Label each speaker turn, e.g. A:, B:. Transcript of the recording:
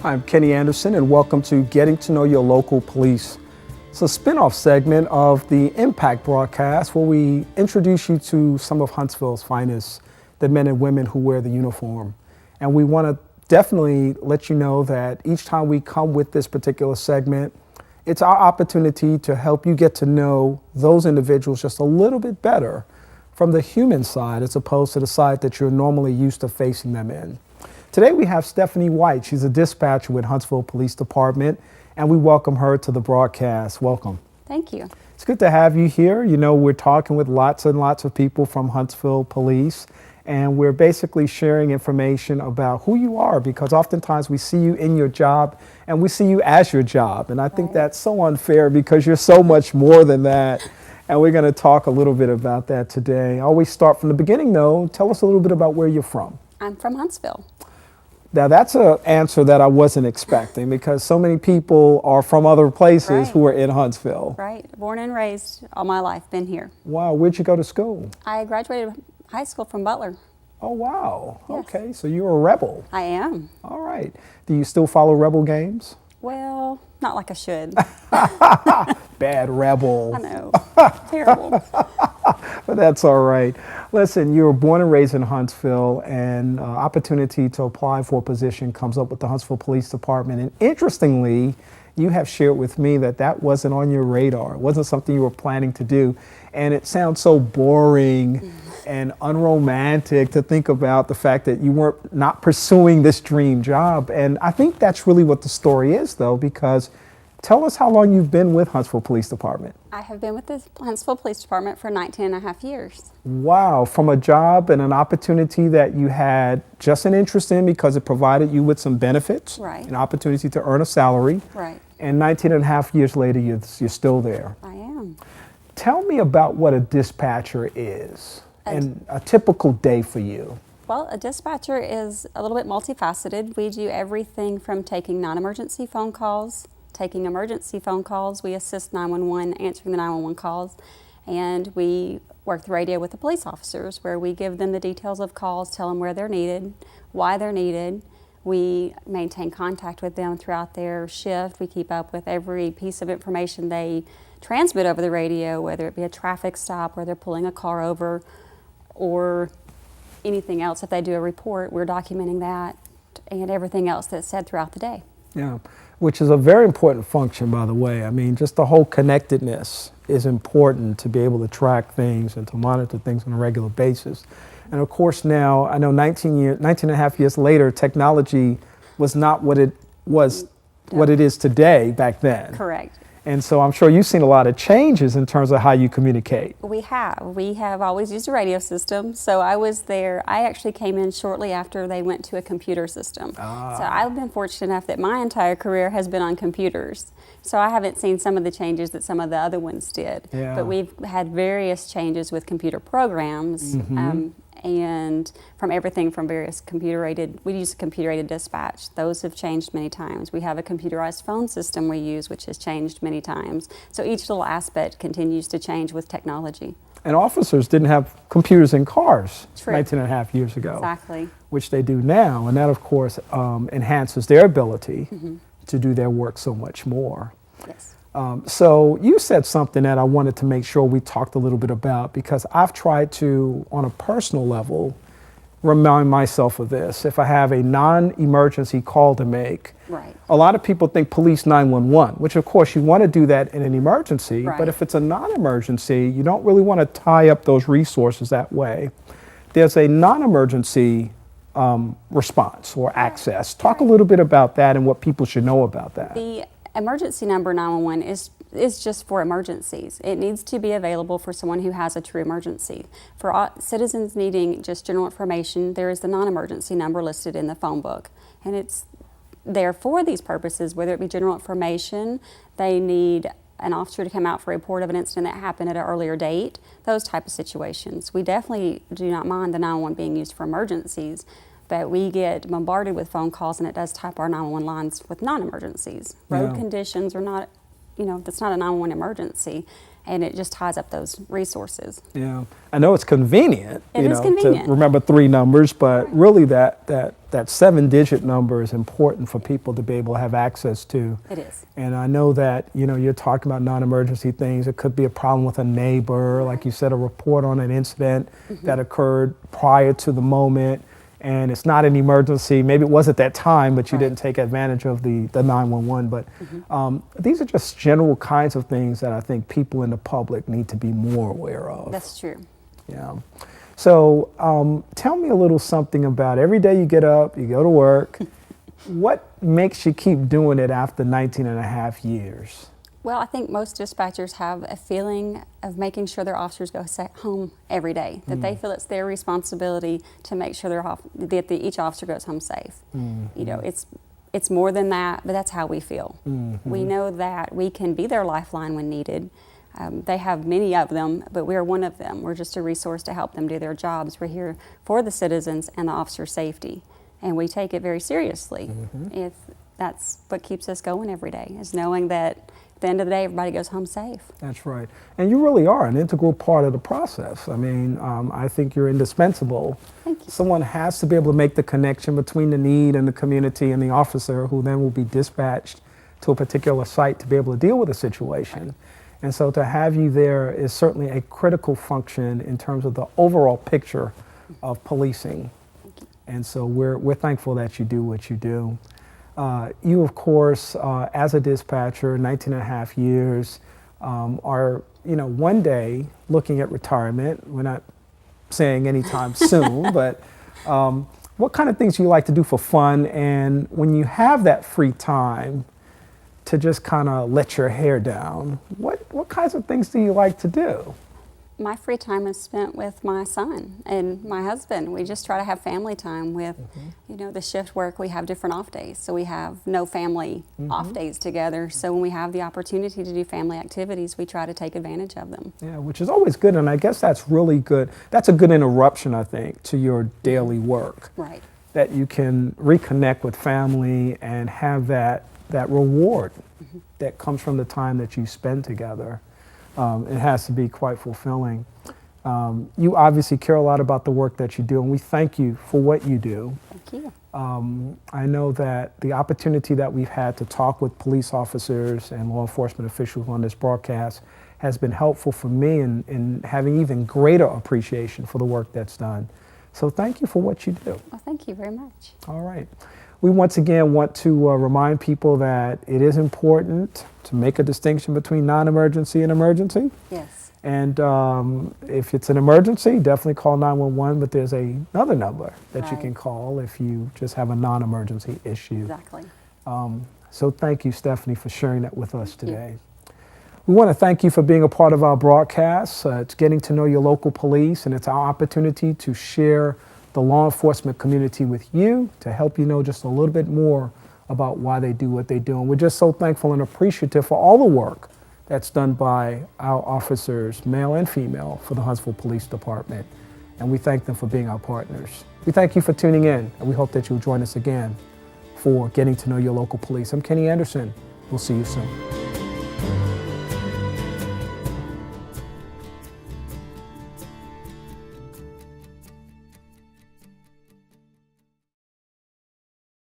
A: I'm Kenny Anderson, and welcome to Getting to Know Your Local Police. It's a spin-off segment of the Impact broadcast where we introduce you to some of Huntsville's finest, the men and women who wear the uniform. And we want to definitely let you know that each time we come with this particular segment, it's our opportunity to help you get to know those individuals just a little bit better from the human side as opposed to the side that you're normally used to facing them in. Today we have Stephanie White. She's a dispatcher with Huntsville Police Department, and we welcome her to the broadcast. Welcome.
B: Thank you.
A: It's good to have you here. You know, we're talking with lots and lots of people from Huntsville Police, and we're basically sharing information about who you are, because oftentimes we see you in your job and we see you as your job. And I think that's so unfair because you're so much more than that. And we're going to talk a little bit about that today. I always start from the beginning, though. Tell us a little bit about where you're from.
B: I'm from Huntsville.
A: Now, that's an answer that I wasn't expecting because so many people are from other places who are in Huntsville.
B: Right. Born and raised all my life, been here.
A: Wow. Where'd you go to school?
B: I graduated high school from Butler.
A: Oh, wow.
B: Yes.
A: Okay. So you're a rebel.
B: I am.
A: All right. Do you still follow Rebel games?
B: Well, not like I should.
A: Bad rebel.
B: I know. Terrible.
A: But that's all right. Listen, you were born and raised in Huntsville, and opportunity to apply for a position comes up with the Huntsville Police Department. And interestingly, you have shared with me that that wasn't on your radar. It wasn't something you were planning to do. And it sounds so boring and unromantic to think about the fact that you weren't not pursuing this dream job. And I think that's really what the story is, though, because tell us how long you've been with Huntsville Police Department.
B: I have been with the Huntsville Police Department for 19 and a half years.
A: Wow, from a job and an opportunity that you had just an interest in because it provided you with some benefits,
B: Right.
A: an opportunity to earn a salary,
B: Right.
A: and 19 and a half years later, you're still there.
B: I am.
A: Tell me about what a dispatcher is and a typical day for you.
B: Well, a dispatcher is a little bit multifaceted. We do everything from taking non-emergency phone calls, taking emergency phone calls. We assist 911, answering the 911 calls, and we work the radio with the police officers where we give them the details of calls, tell them where they're needed, why they're needed. We maintain contact with them throughout their shift. We keep up with every piece of information they transmit over the radio, whether it be a traffic stop where they're pulling a car over or anything else. If they do a report, we're documenting that and everything else that's said throughout the day.
A: Yeah, which is a very important function, by the way. I mean, just the whole connectedness is important to be able to track things and to monitor things on a regular basis. And of course now, I know 19 and a half years later, technology was not what it was, what it is today back then.
B: Correct.
A: And so I'm sure you've seen a lot of changes in terms of how you communicate.
B: We have always used a radio system. So I was there. I actually came in shortly after they went to a computer system. So I've been fortunate enough that my entire career has been on computers. So I haven't seen some of the changes that some of the other ones did.
A: Yeah.
B: But we've had various changes with computer programs. And from everything from various we use a computer-aided dispatch. Those have changed many times. We have a computerized phone system we use, which has changed many times. So each little aspect continues to change with technology.
A: And officers didn't have computers in cars
B: True.
A: 19 and a half years ago.
B: Exactly.
A: Which they do now. And that, of course, enhances their ability to do their work so much more.
B: Yes.
A: So you said something that I wanted to make sure we talked a little bit about, because I've tried to, on a personal level, remind myself of this. If I have a non-emergency call to make,
B: Right.
A: a lot of people think police 911, which of course you want to do that in an emergency,
B: Right.
A: but if it's a non-emergency, you don't really want to tie up those resources that way. There's a non-emergency response or access. Talk a little bit about that and what people should know about that.
B: The emergency number 911 is just for emergencies. It needs to be available for someone who has a true emergency. For citizens needing just general information, there is the non-emergency number listed in the phone book. And it's there for these purposes, whether it be general information, they need an officer to come out for a report of an incident that happened at an earlier date, those type of situations. We definitely do not mind the 911 being used for emergencies, but we get bombarded with phone calls, and it does type our 911 lines with non-emergencies. Road conditions are not, that's not a 911 emergency. and it just ties up those resources.
A: Yeah, I know it's convenient,
B: It is
A: to
B: convenient.
A: remember 3 numbers, but really that 7-digit number is important for people to be able to have access to.
B: It is.
A: And I know that, you're talking about non-emergency things. It could be a problem with a neighbor, like you said, a report on an incident that occurred prior to the moment, and it's not an emergency. Maybe it was at that time, but you
B: Right.
A: didn't take advantage of the 911. But these are just general kinds of things that I think people in the public need to be more aware of.
B: That's true.
A: Yeah. So tell me a little something about every day you get up, you go to work. What makes you keep doing it after 19 and a half years?
B: Well, I think most dispatchers have a feeling of making sure their officers go home every day, that they feel it's their responsibility to make sure that each officer goes home safe. It's more than that, but that's how we feel. We know that we can be their lifeline when needed. They have many of them, but we're one of them. We're just a resource to help them do their jobs. We're here for the citizens and the officer safety, and we take it very seriously. If that's what keeps us going every day, is knowing that at the end of the day, everybody goes home safe.
A: That's right. And you really are an integral part of the process. I mean, I think you're indispensable.
B: Thank you.
A: Someone has to be able to make the connection between the need and the community and the officer who then will be dispatched to a particular site to be able to deal with a situation. And so to have you there is certainly a critical function in terms of the overall picture of policing. And so we're thankful that you do what you do. You, of course, as a dispatcher, 19 and a half years, are, one day looking at retirement. We're not saying anytime soon, but what kind of things do you like to do for fun? And when you have that free time to just kind of let your hair down, what kinds of things do you like to do?
B: My free time is spent with my son and my husband. We just try to have family time with, the shift work. We have different off days, so we have no family off days together. So when we have the opportunity to do family activities, we try to take advantage of them.
A: Yeah, which is always good, and I guess that's really good. That's a good interruption, I think, to your daily work.
B: Right.
A: That you can reconnect with family and have that reward that comes from the time that you spend together. It has to be quite fulfilling. You obviously care a lot about the work that you do, and we thank you for what you do.
B: Thank you.
A: I know that the opportunity that we've had to talk with police officers and law enforcement officials on this broadcast has been helpful for me in having even greater appreciation for the work that's done. So thank you for what you do.
B: Well, thank you very much.
A: All right. We once again want to remind people that it is important to make a distinction between non-emergency and emergency.
B: Yes.
A: And if it's an emergency, definitely call 911, but there's another number that you
B: Right.
A: can call if you just have a non-emergency issue.
B: Exactly.
A: So thank you, Stephanie, for sharing that with us
B: you.
A: today. We want to thank you for being a part of our broadcast. It's getting to know your local police, and it's our opportunity to share the law enforcement community with you to help you know just a little bit more about why they do what they do. And we're just so thankful and appreciative for all the work that's done by our officers, male and female, for the Huntsville Police Department. And we thank them for being our partners. We thank you for tuning in, and we hope that you'll join us again for Getting to Know Your Local Police. I'm Kenny Anderson. We'll see you soon.